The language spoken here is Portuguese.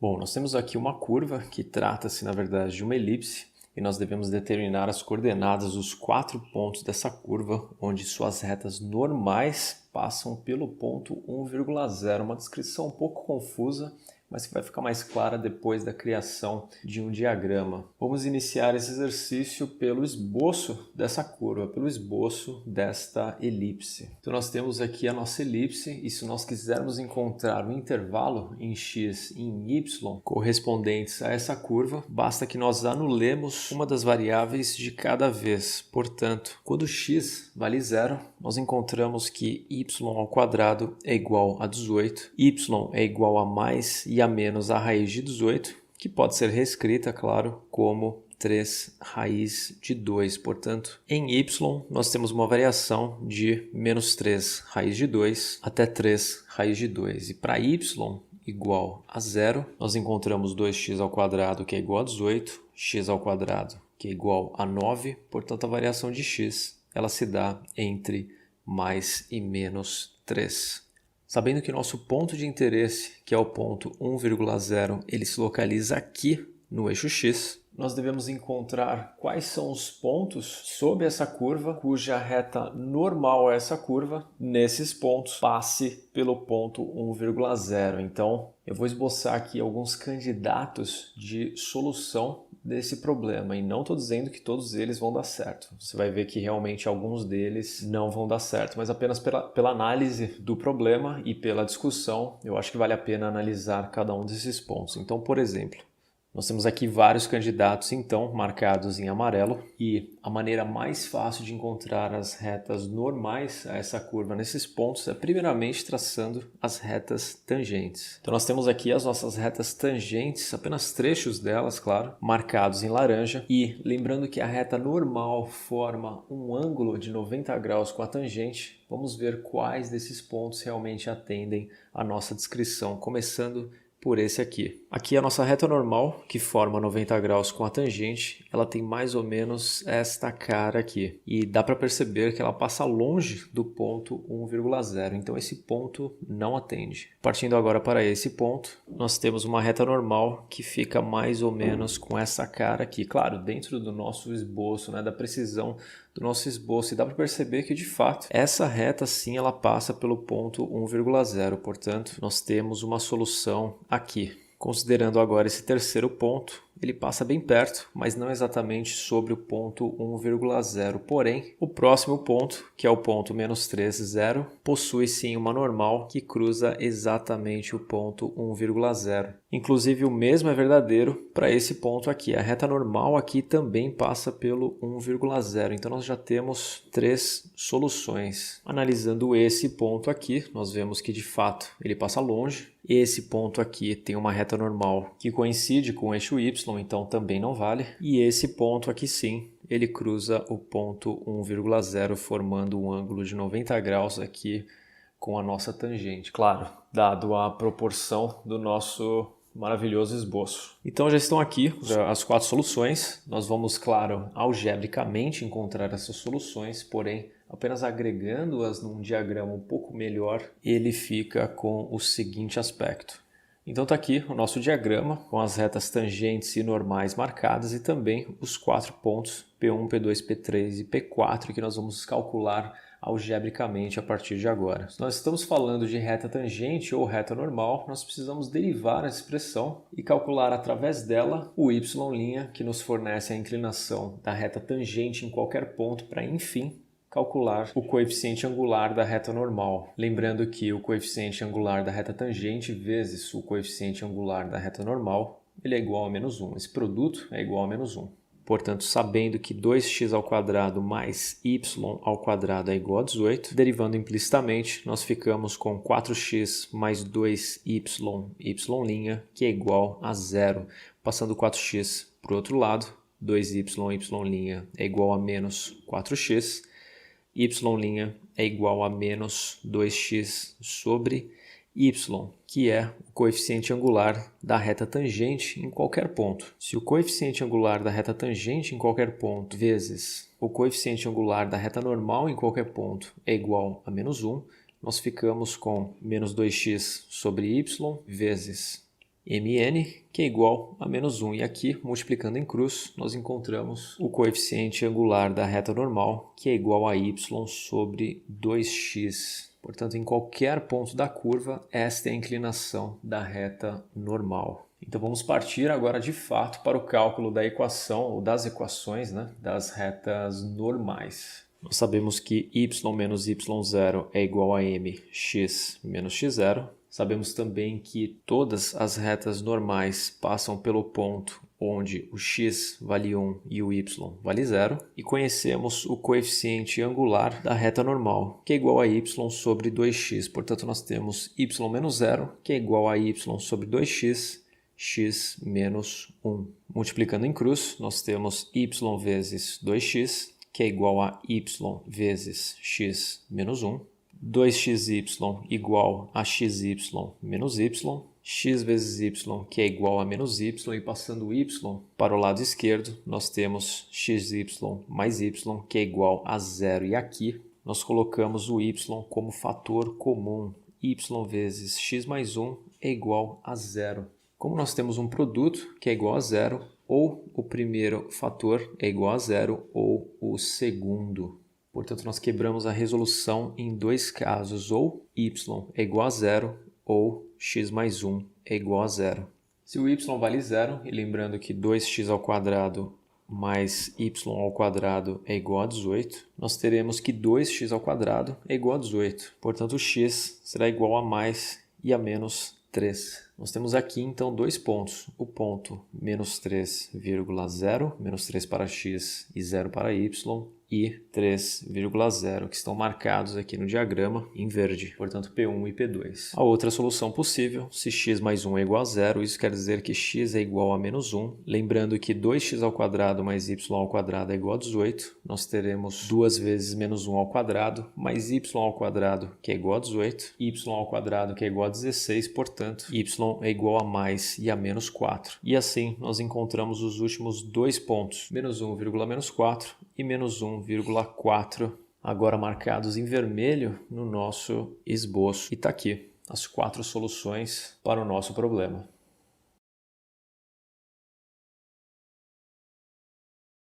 Bom, nós temos aqui uma curva que trata-se, na verdade, de uma elipse e nós devemos determinar as coordenadas dos 4 pontos dessa curva, onde suas retas normais passam pelo ponto 1,0. Uma descrição um pouco confusa, mas que vai ficar mais clara depois da criação de um diagrama. Vamos iniciar esse exercício pelo esboço dessa curva, pelo esboço desta elipse. Então nós temos aqui a nossa elipse e se nós quisermos encontrar o intervalo em x e em y correspondentes a essa curva, basta que nós anulemos uma das variáveis de cada vez. Portanto, quando x vale 0, nós encontramos que y ao quadrado é igual a 18, y é igual a mais e a menos a raiz de 18, que pode ser reescrita, claro, como 3 raiz de 2. Portanto, em y nós temos uma variação de menos 3 raiz de 2 até 3 raiz de 2. E para y igual a 0, nós encontramos 2x ao quadrado, que é igual a 18, x ao quadrado, que é igual a 9. Portanto, a variação de x ela se dá entre mais e menos 3. Sabendo que nosso ponto de interesse, que é o ponto 1,0, ele se localiza aqui no eixo x, nós devemos encontrar quais são os pontos sob essa curva, cuja reta normal a essa curva, nesses pontos, passe pelo ponto 1,0. Então, eu vou esboçar aqui alguns candidatos de solução desse problema, e não estou dizendo que todos eles vão dar certo. Você vai ver que realmente alguns deles não vão dar certo, mas apenas pela análise do problema e pela discussão, eu acho que vale a pena analisar cada um desses pontos. Então, por exemplo, nós temos aqui vários candidatos, então, marcados em amarelo, e a maneira mais fácil de encontrar as retas normais a essa curva nesses pontos é primeiramente traçando as retas tangentes. Então nós temos aqui as nossas retas tangentes, apenas trechos delas, claro, marcados em laranja, e lembrando que a reta normal forma um ângulo de 90 graus com a tangente, vamos ver quais desses pontos realmente atendem à nossa descrição, começando por esse aqui. Aqui a nossa reta normal, que forma 90 graus com a tangente, ela tem mais ou menos esta cara aqui. E dá para perceber que ela passa longe do ponto 1,0, então esse ponto não atende. Partindo agora para esse ponto, nós temos uma reta normal que fica mais ou menos com essa cara aqui. Claro, dentro do nosso esboço, né, da precisão do nosso esboço, e dá para perceber que de fato essa reta sim ela passa pelo ponto 1,0, portanto nós temos uma solução aqui. Considerando agora esse terceiro ponto, ele passa bem perto, mas não exatamente sobre o ponto 1,0. Porém, o próximo ponto, que é o ponto menos 3, 0, possui sim uma normal que cruza exatamente o ponto 1,0. Inclusive, o mesmo é verdadeiro para esse ponto aqui. A reta normal aqui também passa pelo 1,0. Então, nós já temos 3 soluções. Analisando esse ponto aqui, nós vemos que de fato ele passa longe. Esse ponto aqui tem uma reta normal que coincide com o eixo y, então também não vale. E esse ponto aqui sim, ele cruza o ponto 1,0, formando um ângulo de 90 graus aqui com a nossa tangente. Claro, dado a proporção do nosso maravilhoso esboço. Então já estão aqui as 4 soluções. Nós vamos, claro, algebricamente encontrar essas soluções, porém, apenas agregando-as num diagrama um pouco melhor, ele fica com o seguinte aspecto. Então está aqui o nosso diagrama com as retas tangentes e normais marcadas e também os 4 pontos P1, P2, P3 e P4 que nós vamos calcular algebricamente a partir de agora. Se nós estamos falando de reta tangente ou reta normal, nós precisamos derivar a expressão e calcular através dela o y' que nos fornece a inclinação da reta tangente em qualquer ponto para, enfim, calcular o coeficiente angular da reta normal. Lembrando que o coeficiente angular da reta tangente vezes o coeficiente angular da reta normal, ele é igual a menos 1. Esse produto é igual a menos 1. Portanto, sabendo que 2x ao quadrado mais y ao quadrado é igual a 18, derivando implicitamente, nós ficamos com 4x mais 2y, y', que é igual a 0. Passando 4x para o outro lado, 2y, y' é igual a menos 4x, y' é igual a menos 2x sobre y, que é o coeficiente angular da reta tangente em qualquer ponto. Se o coeficiente angular da reta tangente em qualquer ponto vezes o coeficiente angular da reta normal em qualquer ponto é igual a menos 1, nós ficamos com menos 2x sobre y vezes mn, que é igual a menos 1. E aqui, multiplicando em cruz, nós encontramos o coeficiente angular da reta normal, que é igual a y sobre 2x. Portanto, em qualquer ponto da curva, esta é a inclinação da reta normal. Então vamos partir agora de fato para o cálculo da equação, ou das equações, das retas normais. Nós sabemos que y menos y0 é igual a mx menos x0. Sabemos também que todas as retas normais passam pelo ponto onde o x vale 1 e o y vale 0. E conhecemos o coeficiente angular da reta normal, que é igual a y sobre 2x. Portanto, nós temos y menos 0, que é igual a y sobre 2x, x menos 1. Multiplicando em cruz, nós temos y vezes 2x, que é igual a y vezes x menos 1. 2xy igual a xy menos y. X vezes y, que é igual a menos y. E passando o y para o lado esquerdo, nós temos xy mais y, que é igual a 0. E aqui nós colocamos o y como fator comum. Y vezes x mais 1 é igual a 0. Como nós temos um produto que é igual a 0, ou o primeiro fator é igual a 0, ou o segundo. Portanto, nós quebramos a resolução em dois casos, ou y é igual a 0, ou x mais 1 é igual a 0. Se o y vale 0, e lembrando que 2x ao quadrado mais y ao quadrado é igual a 18, nós teremos que 2x ao quadrado é igual a 18. Portanto, o x será igual a mais e a menos 3. Nós temos aqui, então, dois pontos. O ponto menos 3,0, menos 3 para x e 0 para y, e 3,0, que estão marcados aqui no diagrama em verde, portanto P1 e P2. A outra solução possível, se x mais 1 é igual a 0, isso quer dizer que x é igual a menos 1. Lembrando que 2x ao quadrado mais y ao quadrado é igual a 18, nós teremos 2 vezes menos 1 ao quadrado, mais y ao quadrado, que é igual a 18, y ao quadrado, que é igual a 16, portanto, y é igual a mais e a menos 4. E assim, nós encontramos os últimos dois pontos, menos 1, menos 4 e menos 1,4, agora marcados em vermelho no nosso esboço. E está aqui as 4 soluções para o nosso problema.